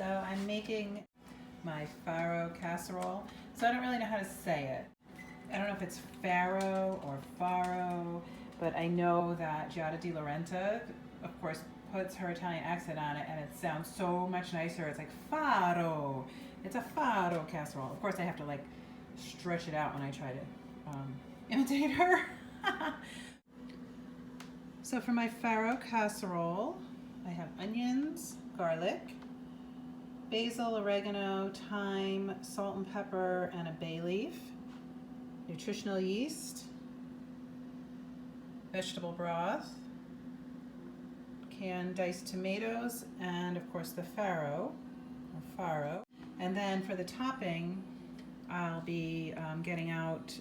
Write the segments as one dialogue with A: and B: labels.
A: So I'm making my farro casserole. So I don't really know how to say it. I don't know if it's farro or farro, but I know that Giada De Laurenta, of course, puts her Italian accent on it, and it sounds so much nicer. It's like farro. It's a farro casserole. Of course, I have to like stretch it out when I try to imitate her. So for my farro casserole, I have onions, garlic, basil, oregano, thyme, salt and pepper, and a bay leaf, nutritional yeast, vegetable broth, canned diced tomatoes, and of course the farro. And then for the topping, I'll be getting out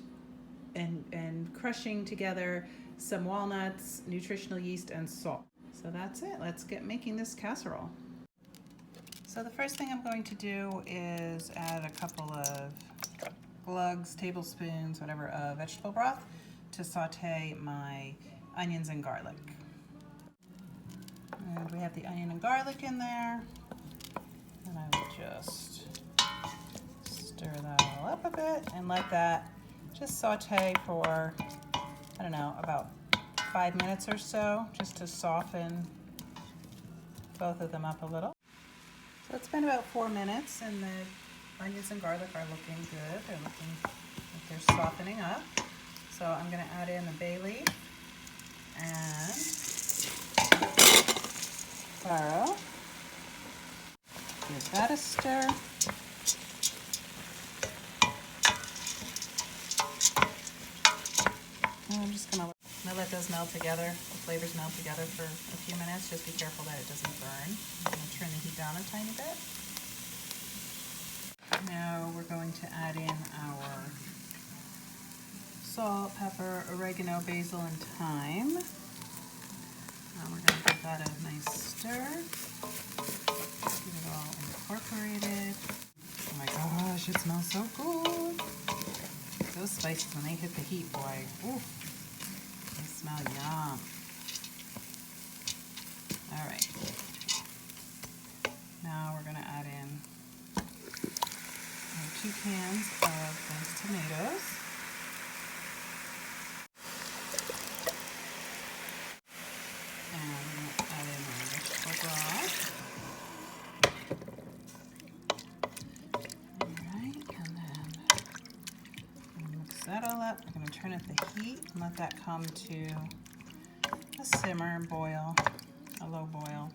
A: and crushing together some walnuts, nutritional yeast, and salt. So that's it. Let's get making this casserole. So the first thing I'm going to do is add a couple of glugs, tablespoons, whatever, of vegetable broth to saute my onions and garlic. And we have the onion and garlic in there. And I will just stir that all up a bit and let that just saute for, I don't know, about 5 minutes or so, just to soften both of them up a little. So it's been about 4 minutes and the onions and garlic are looking good. They're looking like they're softening up. So I'm going to add in the bay leaf and farro. Give that a stir. And I'm just going to let those melt together, the flavors melt together for a few minutes. Just be careful that it doesn't burn. I'm going to turn the heat down a tiny bit. Now we're going to add in our salt, pepper, oregano, basil, and thyme. Now we're going to give that a nice stir. Get it all incorporated. Oh my gosh, it smells so good. Those spices, when they hit the heat, boy, ooh, they smell yum. All right. Now we're going to add in 2 cans of diced tomatoes. And we're going to add in our vegetable broth. That all up. I'm going to turn up the heat and let that come to a simmer and boil, a low boil.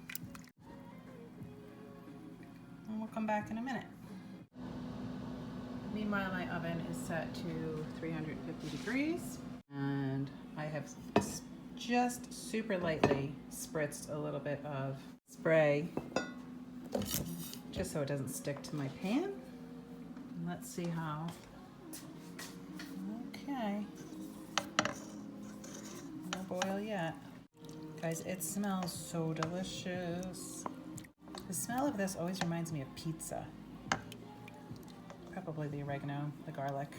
A: And we'll come back in a minute. Meanwhile, my oven is set to 350 degrees and I have just super lightly spritzed a little bit of spray just so it doesn't stick to my pan. And let's see how. Okay, no boil yet. Guys, it smells so delicious. The smell of this always reminds me of pizza. Probably the oregano, the garlic.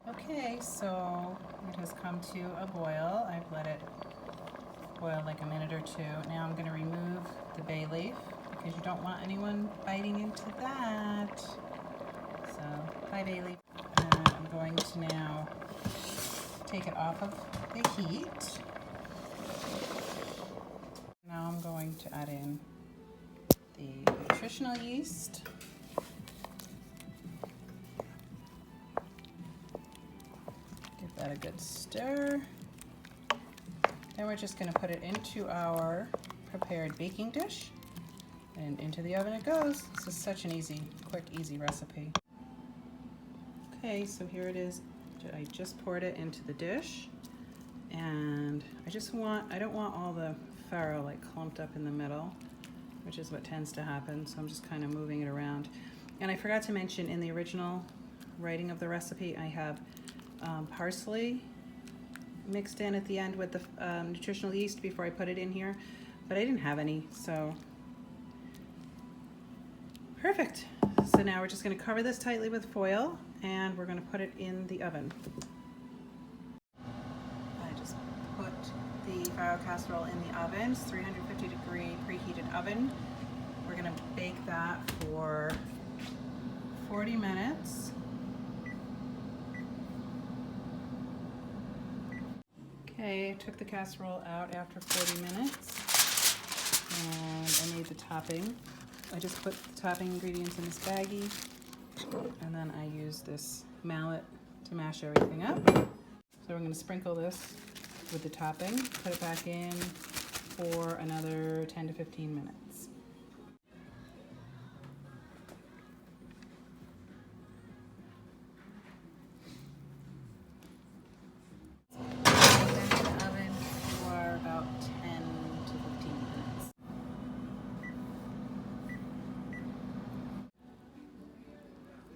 A: Okay, so it has come to a boil. I've let it boil like a minute or two. Now I'm going to remove the bay leaf, because you don't want anyone biting into that. So, bye bay leaf. And I'm going to now take it off of the heat. Now I'm going to add in the nutritional yeast. Give that a good stir. Then we're just going to put it into our prepared baking dish. And into the oven it goes. This is such an easy, quick, easy recipe. Okay, so here it is. I just poured it into the dish. And I don't want all the farro like clumped up in the middle, which is what tends to happen. So I'm just kind of moving it around. And I forgot to mention, in the original writing of the recipe, I have parsley mixed in at the end with the nutritional yeast before I put it in here. But I didn't have any, so perfect. So now we're just going to cover this tightly with foil and we're going to put it in the oven. I just put the Farro casserole in the oven. It's 350 degree preheated oven. We're gonna bake that for 40 minutes. Okay, I took the casserole out after 40 minutes and I made the topping. I just put the topping ingredients in this baggie and then I use this mallet to mash everything up. So we're going to sprinkle this with the topping, put it back in for another 10 to 15 minutes. About 10 to 15 minutes.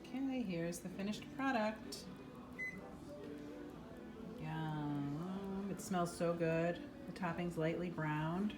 A: Okay, here's the finished product. Yum. It smells so good. The topping's lightly browned.